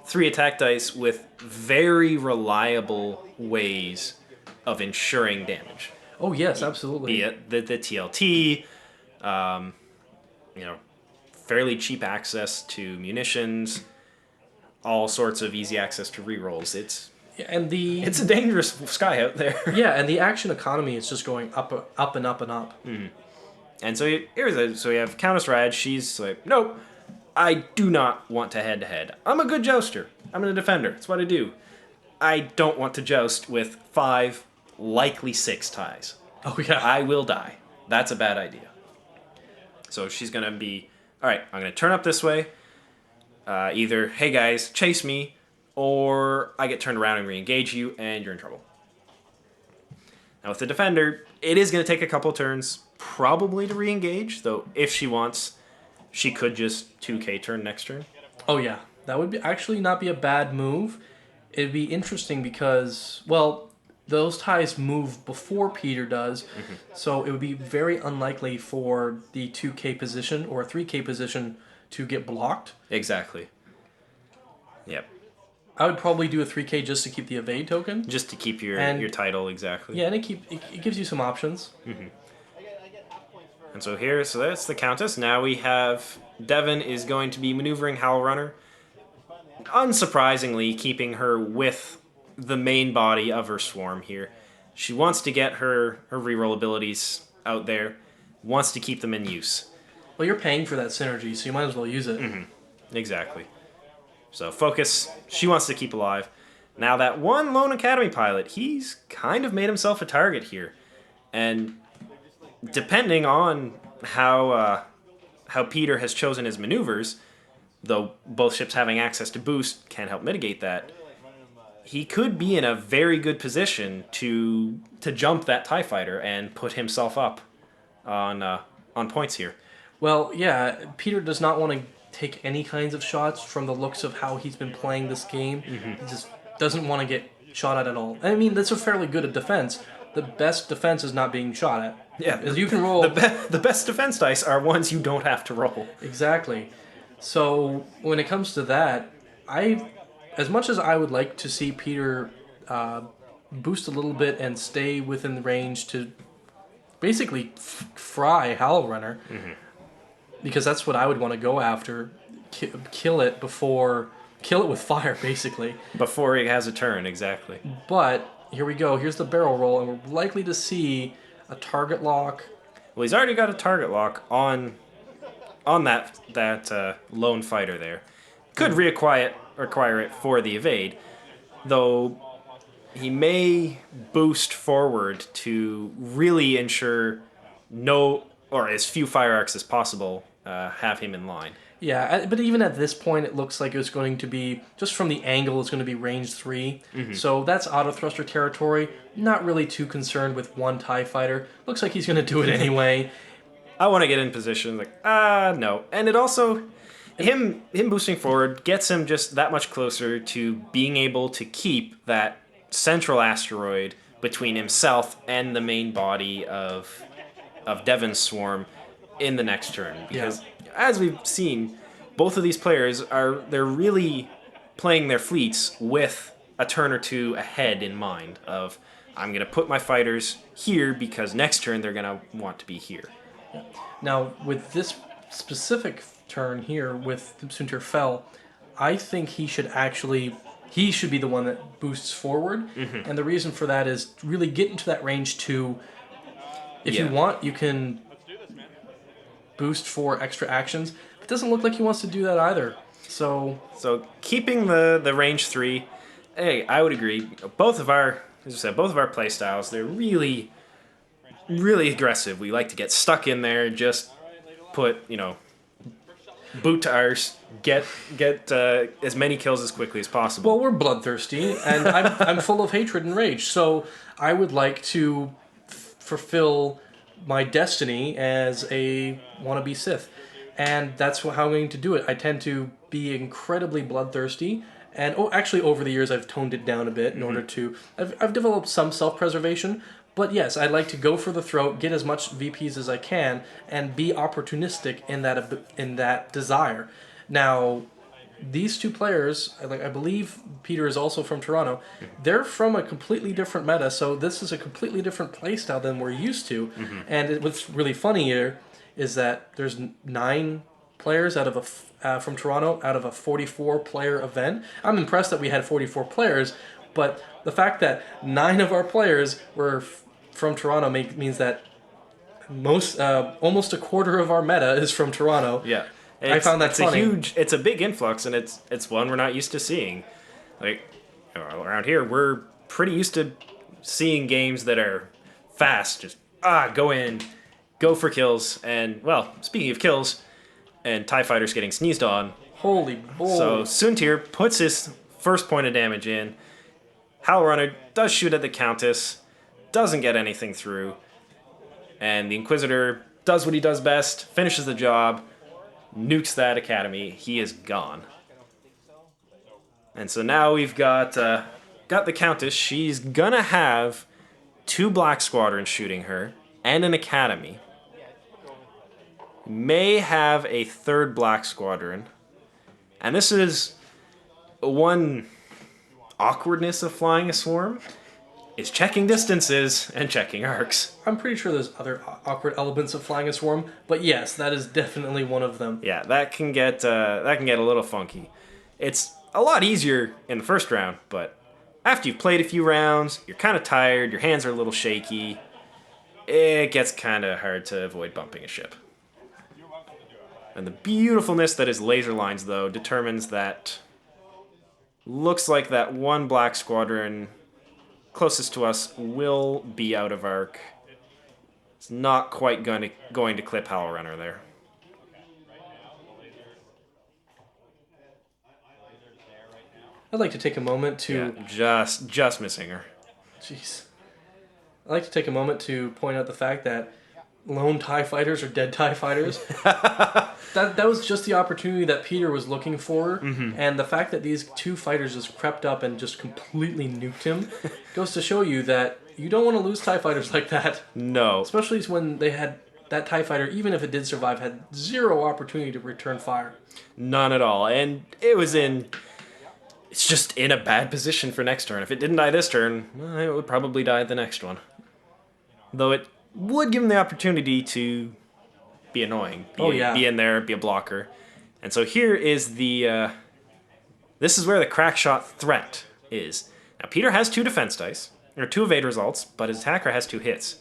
3 attack dice with very reliable ways of ensuring damage. Oh yes, absolutely. Be it the TLT, fairly cheap access to munitions, all sorts of easy access to rerolls. It's a dangerous sky out there. Yeah, and the action economy is just going up and up and up. And so we have Countess Ryad. She's like, nope, I do not want to head-to-head. I'm a good jouster. I'm a defender. That's what I do. I don't want to joust with 5, likely 6 ties. Oh, yeah. I will die. That's a bad idea. So she's going to be, all right, I'm going to turn up this way. Either, hey guys, chase me, or I get turned around and re-engage you, and you're in trouble. Now with the defender, it is going to take a couple turns, probably to re-engage, though if she wants, she could just 2k turn next turn. Oh yeah, that would actually not be a bad move. It'd be interesting because, well, those ties move before Peter does, so it would be very unlikely for the 2k position or 3k position to get blocked. Exactly. Yep. I would probably do a 3K just to keep the evade token. Just to keep your title, exactly. Yeah, and it gives you some options. And so that's the Countess. Now we have Devon is going to be maneuvering Howl Runner. Unsurprisingly, keeping her with the main body of her swarm here. She wants to get her reroll abilities out there, wants to keep them in use. Well, you're paying for that synergy, so you might as well use it. Exactly. So focus, she wants to keep alive. Now that one lone academy pilot, he's kind of made himself a target here. And depending on how Peter has chosen his maneuvers, though both ships having access to boost can help mitigate that, he could be in a very good position to jump that TIE fighter and put himself up on points here. Well, yeah, Peter does not want to take any kinds of shots from the looks of how he's been playing this game. He just doesn't want to get shot at all. I mean, that's a fairly good defense. The best defense is not being shot at. Yeah, as you can roll. The best defense dice are ones you don't have to roll. Exactly. So when it comes to that, as much as I would like to see Peter boost a little bit and stay within the range to basically fry Howl Runner, because that's what I would want to go after, kill it with fire, basically. Before he has a turn, exactly. But here we go. Here's the barrel roll, and we're likely to see a target lock. Well, he's already got a target lock on that lone fighter there. Could require it for the evade, though he may boost forward to really ensure as few fire arcs as possible have him in line. Yeah, but even at this point, it looks like it's going to be, just from the angle, it's going to be range 3. So that's auto thruster territory. Not really too concerned with one TIE fighter. Looks like he's going to do it anyway. I want to get in position, no. And it also, him boosting forward gets him just that much closer to being able to keep that central asteroid between himself and the main body of Devon's swarm in the next turn. Because as we've seen, both of these players they're really playing their fleets with a turn or two ahead in mind of, I'm going to put my fighters here because next turn they're going to want to be here. Now, with this specific turn here with Soontir fell, I think he should be the one that boosts forward. And the reason for that is really get into that range 2. If you want, you can boost for extra actions. It doesn't look like he wants to do that either. So keeping the range 3, hey, I would agree. Both of our play styles, they're really, really aggressive. We like to get stuck in there, just put, boot to ours, get as many kills as quickly as possible. Well, we're bloodthirsty, and I'm full of hatred and rage. So I would like to fulfill my destiny as a wannabe Sith, and that's how I'm going to do it. I tend to be incredibly bloodthirsty, and actually over the years I've toned it down a bit in order to. I've developed some self-preservation, but yes, I like to go for the throat, get as much VPs as I can, and be opportunistic in that desire. Now, these two players, I believe Peter is also from Toronto, they're from a completely different meta, so this is a completely different playstyle than we're used to. And what's really funny here is that there's 9 players from Toronto out of a 44-player event. I'm impressed that we had 44 players, but the fact that 9 of our players were from Toronto means that almost a quarter of our meta is from Toronto. Yeah. I found that funny. It's a big influx, and it's one we're not used to seeing. Like, around here, we're pretty used to seeing games that are fast, just go in, go for kills, and well, speaking of kills, and TIE fighters getting sneezed on. Holy boy! So Soontir puts his first point of damage in. Howl Runner does shoot at the Countess, doesn't get anything through, and the Inquisitor does what he does best, finishes the job. Nukes that academy. He is gone. And so now we've got the Countess. She's gonna have 2 black squadrons shooting her and an academy. May have a 3rd black squadron. And this is one awkwardness of flying a swarm is checking distances and checking arcs. I'm pretty sure there's other awkward elements of flying a swarm, but yes, that is definitely one of them. Yeah, that can get a little funky. It's a lot easier in the first round, but after you've played a few rounds, you're kind of tired, your hands are a little shaky, it gets kind of hard to avoid bumping a ship. And the beautifulness that is laser lines, though, determines that looks like that one black squadron closest to us will be out of arc. It's not quite going to clip Howl Runner there. I'd like to take a moment to... Yeah, just missing her. Jeez. I'd like to take a moment to point out the fact that lone TIE fighters are dead TIE fighters. that was just the opportunity that Peter was looking for, and the fact that these two fighters just crept up and just completely nuked him goes to show you that you don't want to lose TIE fighters like that. No. Especially when they had that TIE fighter, even if it did survive, had zero opportunity to return fire. None at all, and it's just in a bad position for next turn. If it didn't die this turn, well, it would probably die the next one. Though it would give him the opportunity to be annoying. Be in there, be a blocker. And so here is this is where the crack shot threat is. Now, Peter has 2 defense dice, or 2 evade results, but his attacker has 2 hits.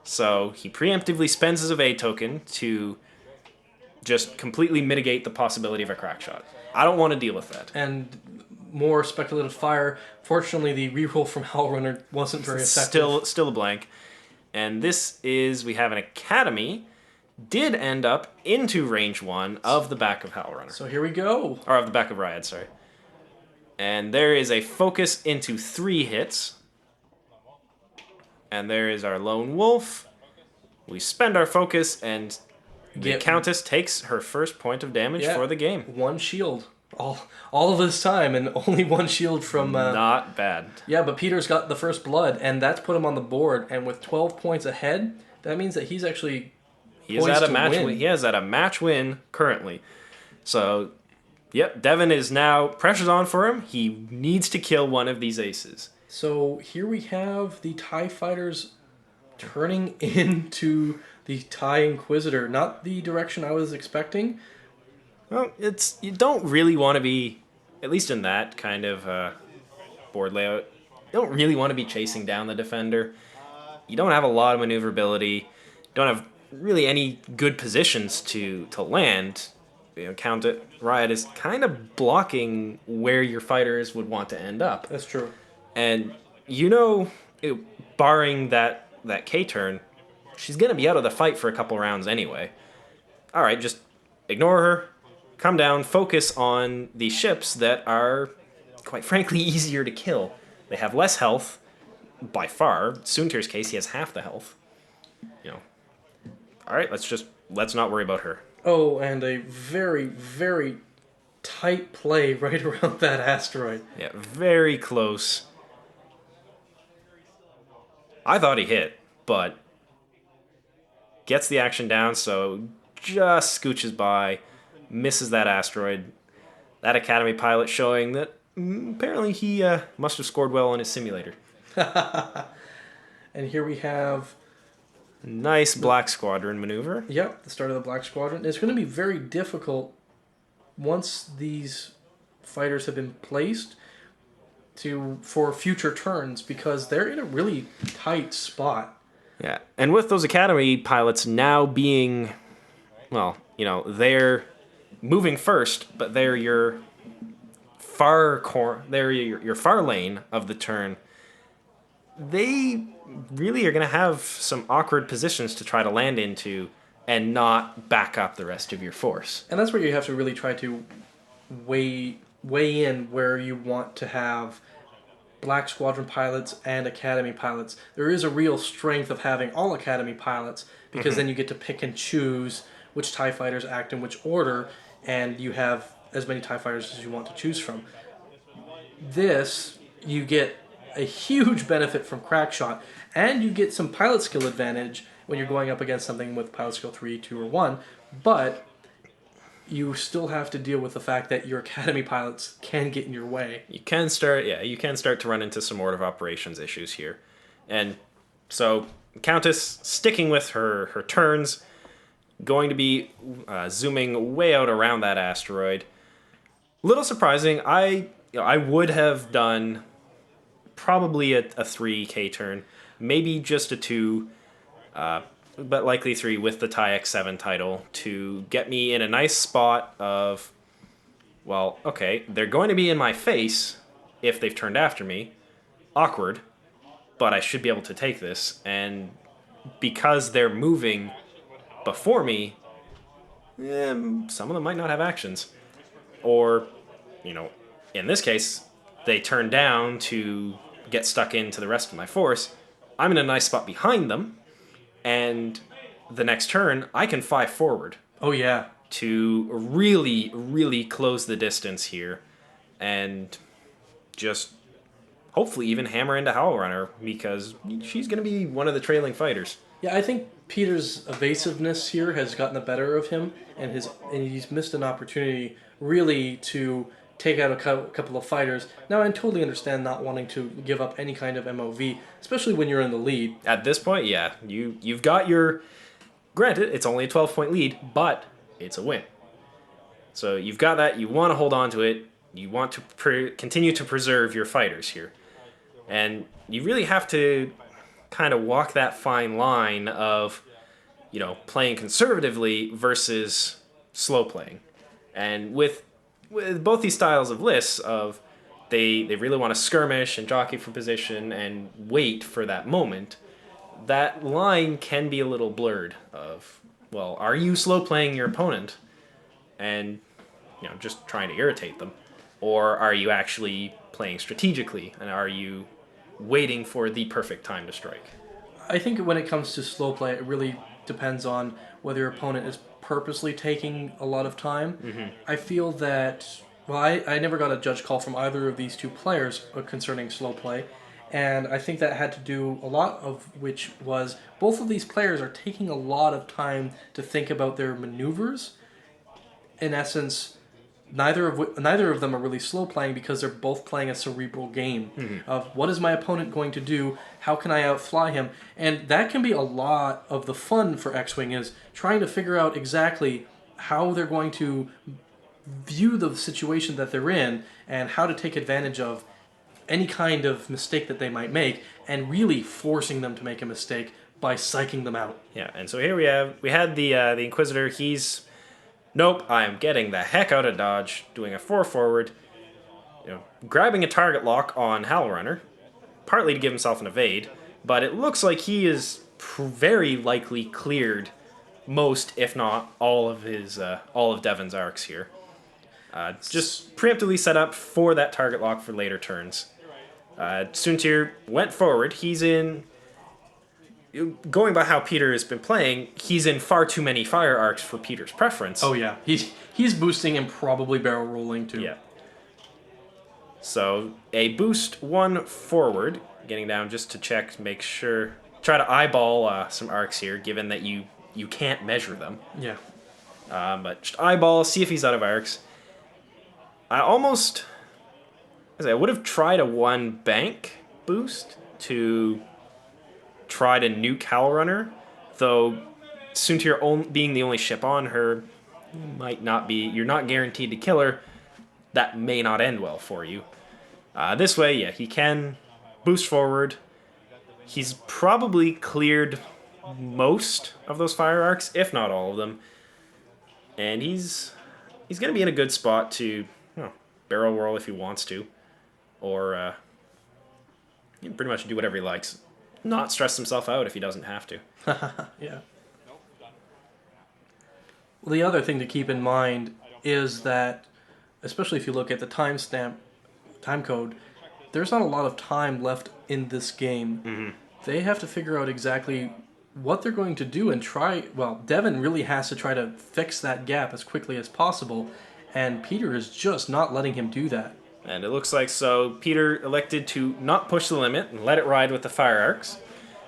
So he preemptively spends his evade token to just completely mitigate the possibility of a crack shot. I don't want to deal with that. And more speculative fire. Fortunately, the reroll from Howl Runner wasn't very effective. Still a blank. And we have an Academy, did end up into range 1 of the back of Howl Runner. So here we go. Or of the back of Ryad, sorry. And there is a focus into 3 hits. And there is our Lone Wolf. We spend our focus, and the Countess takes her first point of damage for the game. 1 shield. All of this time, and only 1 shield from... Not bad. Yeah, but Peter's got the first blood, and that's put him on the board. And with 12 points ahead, that means that he's actually He is at a match win. He is at a match win currently. So, yep, Devon is now... Pressure's on for him. He needs to kill one of these aces. So here we have the TIE fighters turning into the TIE Inquisitor. Not the direction I was expecting. Well, you don't really want to be, at least in that kind of board layout, you don't really want to be chasing down the defender. You don't have a lot of maneuverability. You don't have really any good positions to land. Ryad is kind of blocking where your fighters would want to end up. That's true. And barring that K-turn, she's going to be out of the fight for a couple rounds anyway. All right, just ignore her. Come down, focus on the ships that are, quite frankly, easier to kill. They have less health, by far. Soontir's case, he has half the health. All right, let's not worry about her. Oh, and a very, very tight play right around that asteroid. Yeah, very close. I thought he hit, but gets the action down, so just scooches by. Misses that asteroid. That Academy pilot showing that apparently he must have scored well on his simulator. And here we have... Nice Black Squadron maneuver. Yep, the start of the Black Squadron. It's going to be very difficult once these fighters have been placed for future turns because they're in a really tight spot. Yeah, and with those Academy pilots now being, they're moving first, but they're your far lane of the turn. They really are going to have some awkward positions to try to land into and not back up the rest of your force. And that's where you have to really try to weigh in where you want to have Black Squadron pilots and Academy pilots. There is a real strength of having all Academy pilots because then you get to pick and choose which TIE fighters act in which order, and you have as many TIE fighters as you want to choose from. This, you get a huge benefit from Crackshot, and you get some pilot skill advantage when you're going up against something with pilot skill 3, 2, or 1, but you still have to deal with the fact that your academy pilots can get in your way. You can start to run into some order of operations issues here. And so Countess sticking with her turns, going to be zooming way out around that asteroid. Little surprising, I would have done probably a 3K turn, maybe just a 2, but likely 3 with the TIE X7 title to get me in a nice spot of, well, okay, they're going to be in my face if they've turned after me. Awkward, but I should be able to take this. And because they're moving before me, some of them might not have actions. Or, in this case, they turn down to get stuck into the rest of my force. I'm in a nice spot behind them, and the next turn, I can fly forward. Oh, yeah. To really, really close the distance here, and just hopefully even hammer into Howl Runner, because she's going to be one of the trailing fighters. Yeah, I think Peter's evasiveness here has gotten the better of him, and he's missed an opportunity really to take out a couple of fighters. Now, I totally understand not wanting to give up any kind of MOV, especially when you're in the lead. At this point, yeah, you've got your... Granted, it's only a 12-point lead, but it's a win. So you've got that. You want to hold on to it. You want to continue to preserve your fighters here. And you really have to kind of walk that fine line of, playing conservatively versus slow playing. And with both these styles of lists of they really want to skirmish and jockey for position and wait for that moment, that line can be a little blurred of, well, are you slow playing your opponent and just trying to irritate them, or are you actually playing strategically and are you waiting for the perfect time to strike? I think when it comes to slow play, it really depends on whether your opponent is purposely taking a lot of time. Mm-hmm. I feel that, well, I never got a judge call from either of these two players concerning slow play, and I think that had to do a lot of which was both of these players are taking a lot of time to think about their maneuvers. In essence, neither of them are really slow playing because they're both playing a cerebral game of what is my opponent going to do, how can I outfly him, and that can be a lot of the fun for X-Wing, is trying to figure out exactly how they're going to view the situation that they're in and how to take advantage of any kind of mistake that they might make, and really forcing them to make a mistake by psyching them out. Yeah, and so here we had the Inquisitor. He's, nope, I am getting the heck out of Dodge, doing a 4 forward, grabbing a target lock on Howl Runner, partly to give himself an evade, but it looks like he is very likely cleared most, if not all of Devon's arcs here. Just preemptively set up for that target lock for later turns. Soontir went forward. He's in... Going by how Peter has been playing, he's in far too many fire arcs for Peter's preference. Oh yeah, he's boosting and probably barrel rolling too. Yeah. So a boost 1 forward, getting down just to check, make sure, try to eyeball some arcs here, given that you can't measure them. Yeah. But just eyeball, see if he's out of arcs. I would have tried a 1 bank boost to try to nuke Howl Runner, though Soontir being the only ship on her might not be, you're not guaranteed to kill her. That may not end well for you. This way, yeah, he can boost forward. He's probably cleared most of those fire arcs, if not all of them. And he's going to be in a good spot to barrel roll if he wants to, or pretty much do whatever he likes. Not stress himself out if he doesn't have to. Yeah. Well, the other thing to keep in mind is that, especially if you look at the time code, there's not a lot of time left in this game. Mm-hmm. They have to figure out exactly what they're going to do and try... Well, Devon really has to try to fix that gap as quickly as possible, and Peter is just not letting him do that. And it looks like so Peter elected to not push the limit and let it ride with the fire arcs.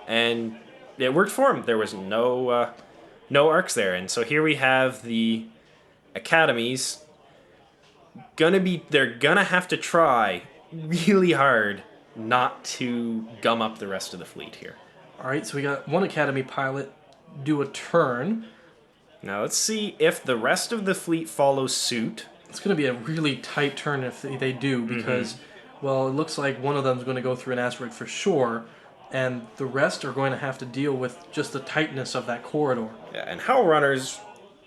And it worked for him. There was no arcs there. And so here we have the academies, they're gonna have to try really hard not to gum up the rest of the fleet here. All right, so we got one Academy pilot do a turn. Now let's see if the rest of the fleet follows suit. It's going to be a really tight turn if they do, because, well, it looks like one of them is going to go through an asteroid for sure, and the rest are going to have to deal with just the tightness of that corridor. Yeah, and Howl Runner's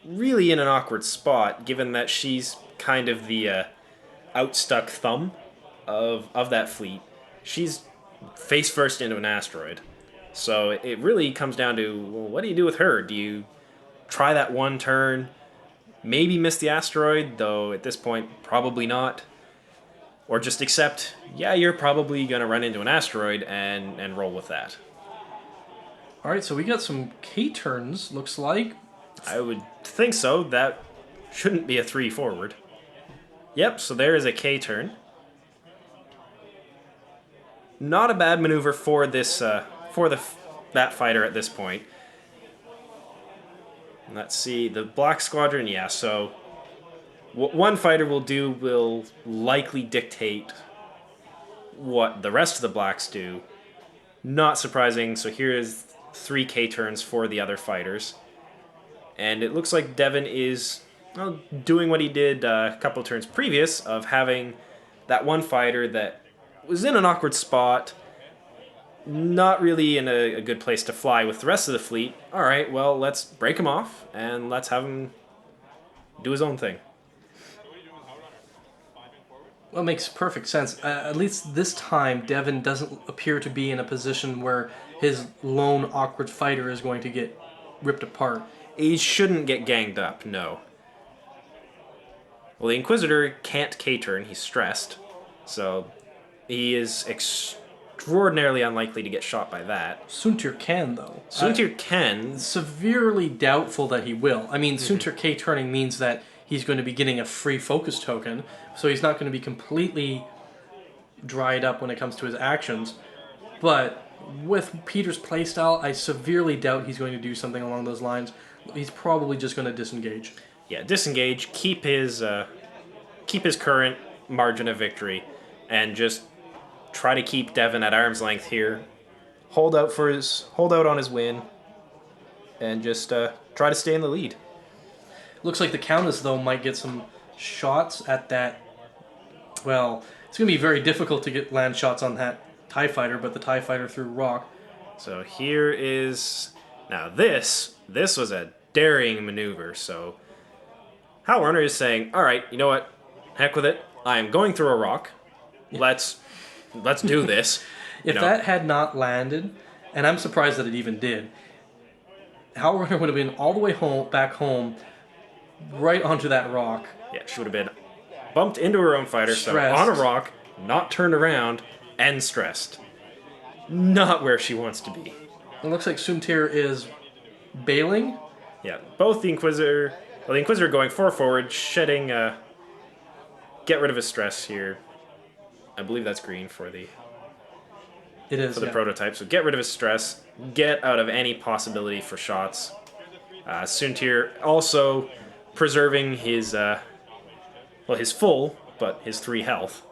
really in an awkward spot, given that she's kind of the outstuck thumb of that fleet. She's face first into an asteroid. So it really comes down to, well, what do you do with her? Do you try that one turn, maybe miss the asteroid, though at this point, probably not. Or just accept, yeah, you're probably going to run into an asteroid and roll with that. All right, so we got some K-turns, looks like. I would think so. That shouldn't be a 3 forward. Yep, so there is a K-turn. Not a bad maneuver for this that fighter at this point. Let's see, the black squadron, yeah, so what one fighter will likely dictate what the rest of the blacks do. Not surprising, so here is 3 K-turns for the other fighters. And it looks like Devon is doing what he did a couple of turns previous, of having that one fighter that was in an awkward spot, not really in a good place to fly with the rest of the fleet. All right, well, let's break him off and let's have him do his own thing. Well, it makes perfect sense. At least this time, Devon doesn't appear to be in a position where his lone awkward fighter is going to get ripped apart. He shouldn't get ganged up, no. Well, the Inquisitor can't K-turn, he's stressed, so he is extraordinarily unlikely to get shot by that. Soontir can, though. Soontir can. Severely doubtful that he will. I mean, Soontir K-turning means that he's going to be getting a free focus token, so he's not going to be completely dried up when it comes to his actions. But with Peter's playstyle, I severely doubt he's going to do something along those lines. He's probably just going to disengage. Yeah, disengage, keep his current margin of victory, and just try to keep Devon at arm's length here. Hold out on his win, and just try to stay in the lead. Looks like the Countess, though, might get some shots at that. Well, it's going to be very difficult to land shots on that TIE fighter, but the TIE fighter threw rock. So here is... Now this was a daring maneuver, so... Howl Runner is saying, all right, you know what? Heck with it. I am going through a rock. Let's do this. If that had not landed, and I'm surprised that it even did, Howl Runner would have been all the way back home, right onto that rock. Yeah, she would have been bumped into her own fighter, Stressed. so on a rock, not turned around, and stressed. Not where she wants to be. It looks like Soontir is bailing. Yeah, both the Inquisitor going forward, shedding, get rid of his stress here. I believe that's green for the prototype. So get rid of his stress, get out of any possibility for shots. Soontir also preserving his full, but his 3 health.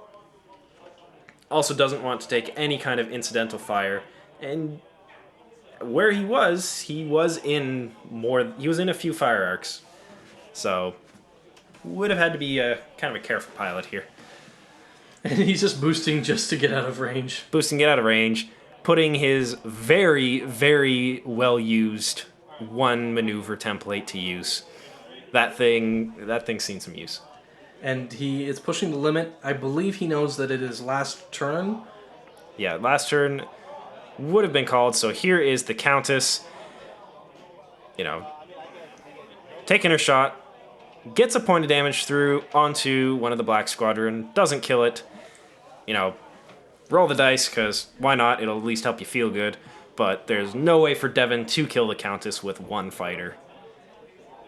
Also doesn't want to take any kind of incidental fire, and where he was in a few fire arcs. So, would have had to be kind of a careful pilot here. And he's just boosting just to get out of range. Putting his very, very well-used one maneuver template to use. That thing's seen some use. And he is pushing the limit. I believe he knows that it is last turn. Yeah, last turn would have been called, so here is the Countess. Taking her shot. Gets a point of damage through onto one of the Black Squadron. Doesn't kill it. Roll the dice, because why not? It'll at least help you feel good. But there's no way for Devon to kill the Countess with one fighter.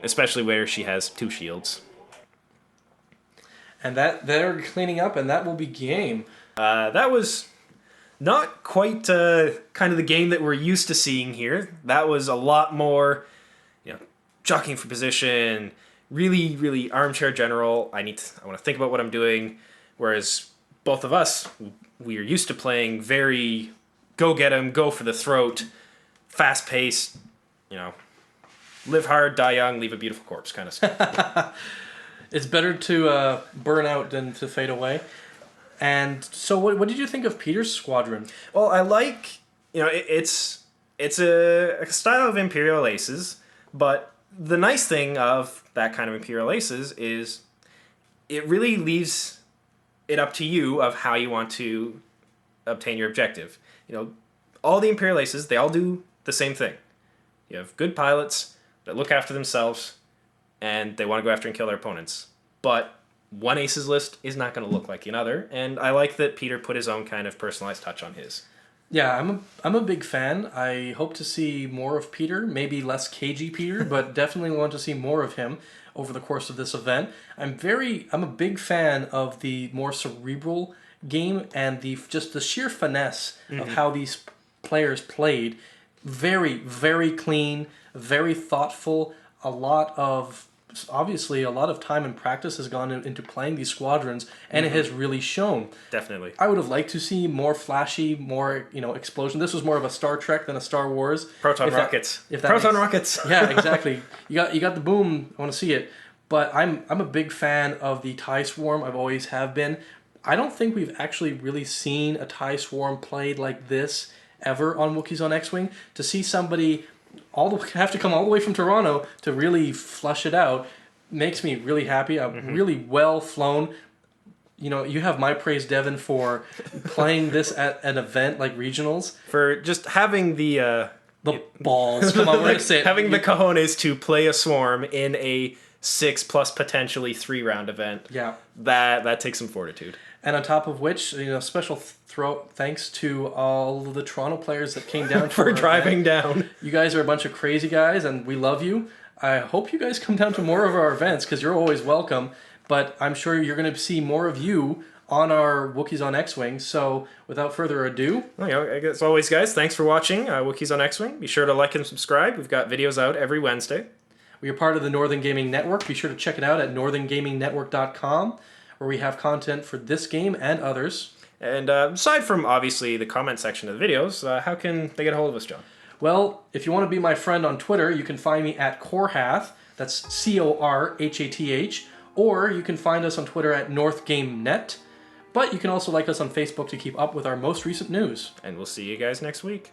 Especially where she has 2 shields. And they're cleaning up, and that will be game. That was not quite kind of the game that we're used to seeing here. That was a lot more, jockeying for position, really, really armchair general. I want to think about what I'm doing. Whereas both of us, we are used to playing very go get 'em, go for the throat, fast paced, live hard, die young, leave a beautiful corpse kind of stuff. It's better to burn out than to fade away. And so, what did you think of Peter's squadron? Well, I like, it's a style of Imperial Aces, but the nice thing of that kind of Imperial Aces is it really leaves it up to you of how you want to obtain your objective. All the Imperial Aces, they all do the same thing. You have good pilots that look after themselves, and they want to go after and kill their opponents. But one Aces list is not going to look like another, and I like that Peter put his own kind of personalized touch on his. Yeah, I'm a big fan. I hope to see more of Peter, maybe less cagey Peter, but definitely want to see more of him over the course of this event. I'm a big fan of the more cerebral game and just the sheer finesse of how these players played. Very, very clean, very thoughtful. Obviously a lot of time and practice has gone into playing these squadrons, and it has really shown. Definitely. I would have liked to see more flashy, more explosion. This was more of a Star Trek than a Star Wars. Proton Rockets. Rockets. Yeah, exactly. You got the boom. I want to see it. But I'm a big fan of the TIE Swarm. I've always have been. I don't think we've actually really seen a TIE Swarm played like this ever on Wookiees on X-Wing. To see somebody have to come all the way from Toronto to really flush it out makes me really happy. Really well flown. You have my praise, Devon, for playing this at an event like regionals. For just having the balls. Come on, we're gonna say it. Having the cojones to play a swarm in a 6 plus potentially 3 round event. Yeah. That takes some fortitude. And on top of which, special thanks to all of the Toronto players that came down for driving down. You guys are a bunch of crazy guys, and we love you. I hope you guys come down to more of our events, because you're always welcome. But I'm sure you're going to see more of you on our Wookiees on X-Wing. So without further ado... As always, guys, thanks for watching Wookiees on X-Wing. Be sure to like and subscribe. We've got videos out every Wednesday. We are part of the Northern Gaming Network. Be sure to check it out at northerngamingnetwork.com, where we have content for this game and others. And aside from, obviously, the comment section of the videos, how can they get a hold of us, John? Well, if you want to be my friend on Twitter, you can find me at Corhath. That's Corhath. Or you can find us on Twitter at NorthGameNet. But you can also like us on Facebook to keep up with our most recent news. And we'll see you guys next week.